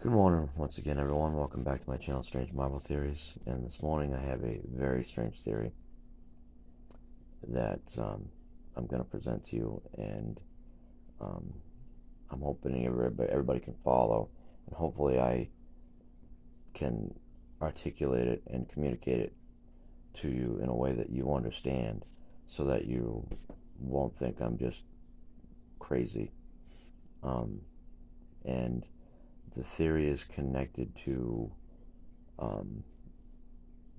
Good morning once again, everyone. Welcome back to my channel, Strange Marvel Theories. And this morning I have a very strange theory that I'm going to present to you, and um, I'm hoping everybody can follow, and hopefully I can articulate it and communicate it to you in a way that you understand, so that you won't think I'm just crazy. And the theory is connected to um,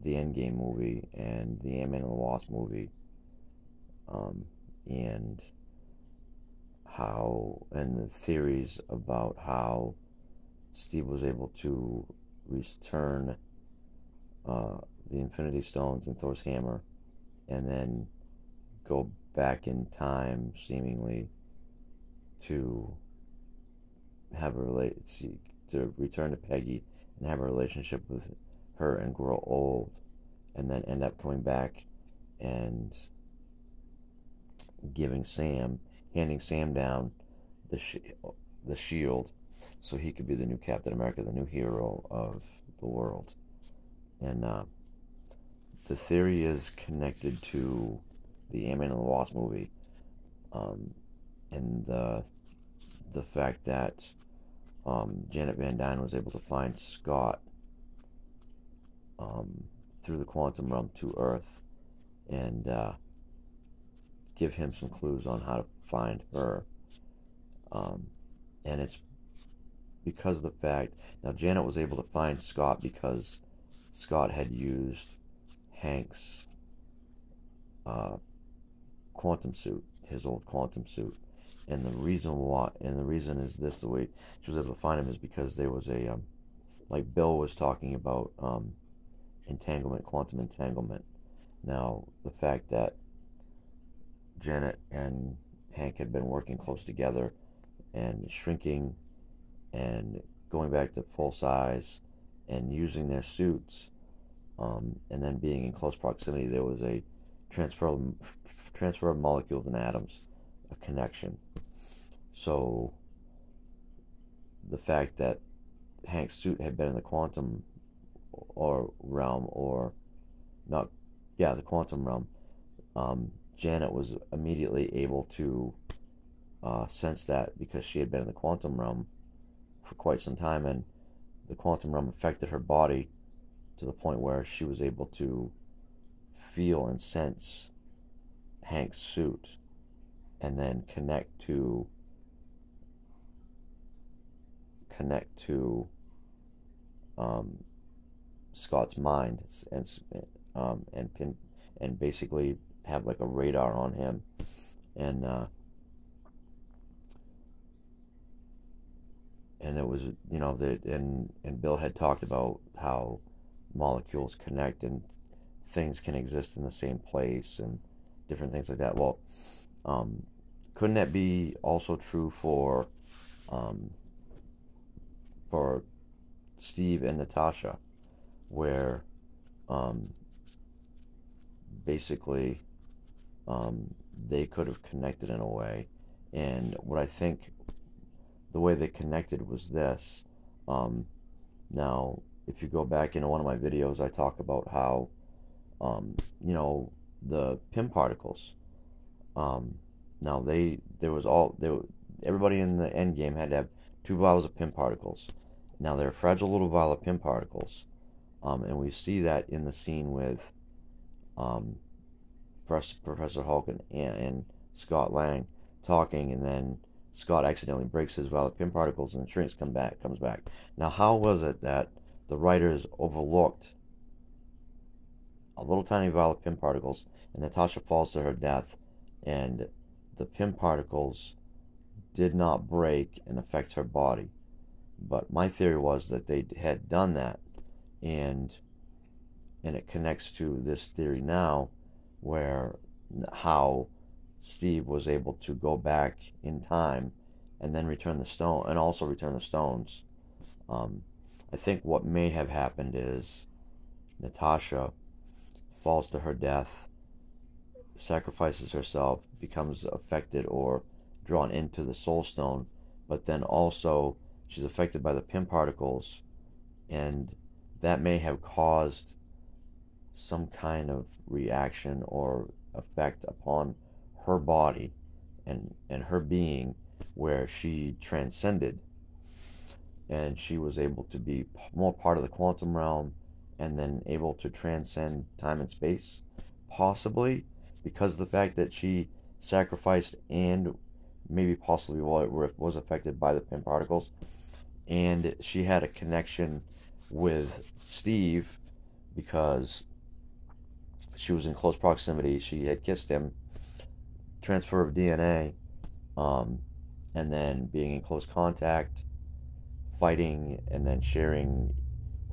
the End Game movie and the Ant-Man and the Wasp movie, and the theories about how Steve was able to return the Infinity Stones and Thor's hammer, and then go back in time, seemingly, to have to return to Peggy and have a relationship with her and grow old, and then end up coming back and handing Sam down the shield, so he could be the new Captain America, the new hero of the world. And the theory is connected to the Ant-Man and the Wasp movie, and the fact that Janet Van Dyne was able to find Scott through the quantum realm to Earth, and give him some clues on how to find her. And it's because of the fact, now Janet was able to find Scott because Scott had used Hank's quantum suit, his old quantum suit. And the reason is this: the way she was able to find him is because there was a like Bill was talking about entanglement, quantum entanglement. Now, the fact that Janet and Hank had been working close together and shrinking and going back to full size and using their suits, and then being in close proximity, there was a transfer of molecules and atoms, a connection. So the fact that Hank's suit had been in the quantum or realm, or not, yeah, the quantum realm, Janet was immediately able to sense that, because she had been in the quantum realm for quite some time, and the quantum realm affected her body to the point where she was able to feel and sense Hank's suit, and then connect to Scott's mind, and basically have like a radar on him. And it was, and Bill had talked about how molecules connect and things can exist in the same place and different things like that. Well, couldn't that be also true for Steve and Natasha, where basically they could have connected in a way? And what I think the way they connected was this. Now, if you go back into one of my videos, I talk about how, the Pym Particles. Now everybody in the end game had to have 2 vials of Pym Particles. Now they're a fragile little vial of Pym Particles, and we see that in the scene with Professor Hulk and Scott Lang talking, and then Scott accidentally breaks his vial of Pym Particles, and shrinks comes back. Now, how was it that the writers overlooked a little tiny vial of Pym Particles, and Natasha falls to her death, and the Pym Particles did not break and affect her body? But my theory was that they had done that, and it connects to this theory now, where how Steve was able to go back in time and then return the stone, and also return the stones. I think what may have happened is Natasha falls to her death, sacrifices herself, becomes affected or drawn into the soul stone, but then also she's affected by the Pym particles, and that may have caused some kind of reaction or effect upon her body and her being, where she transcended and she was able to be more part of the quantum realm and then able to transcend time and space, possibly because of the fact that she sacrificed and maybe possibly was affected by the Pym particles, and she had a connection with Steve because she was in close proximity. She had kissed him, transfer of DNA, um, and then being in close contact, fighting, and then sharing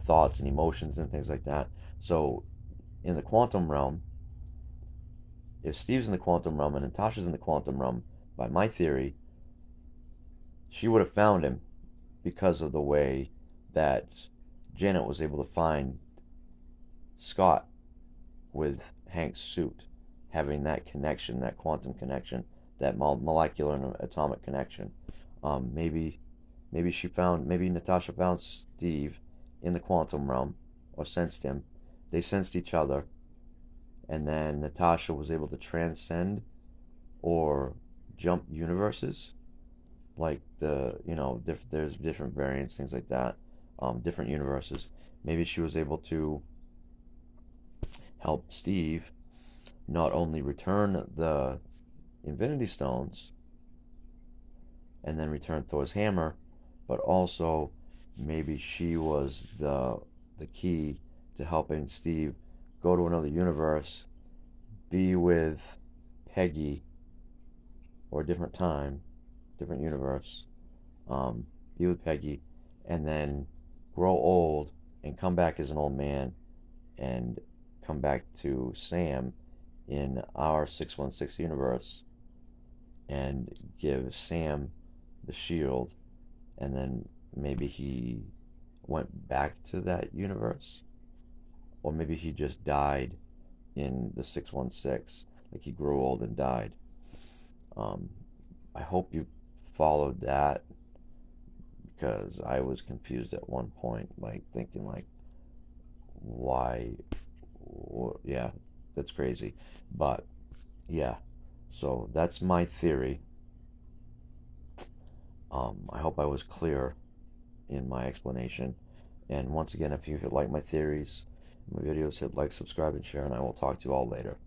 thoughts and emotions and things like that. So, in the quantum realm, if Steve's in the quantum realm and Natasha's in the quantum realm, by my theory, she would have found him because of the way that Janet was able to find Scott with Hank's suit, having that connection, that quantum connection, that molecular and atomic connection. Maybe maybe Natasha found Steve in the quantum realm, or sensed him. They sensed each other, and then Natasha was able to transcend or jump universes, like there's different variants, things like that, different universes. Maybe she was able to help Steve not only return the Infinity Stones and then return Thor's hammer, but also maybe she was the key to helping Steve go to another universe, be with Peggy, or a different time, different universe, be with Peggy, and then grow old and come back as an old man and come back to Sam in our 616 universe and give Sam the shield, and then maybe he went back to that universe, or maybe he just died in the 616, like he grew old and died. I hope you followed that, because I was confused at one point, like thinking like, why? Yeah, that's crazy. But yeah, so that's my theory. I hope I was clear in my explanation. And once again, if you like my theories, my videos, hit like, subscribe, and share, and I will talk to you all later.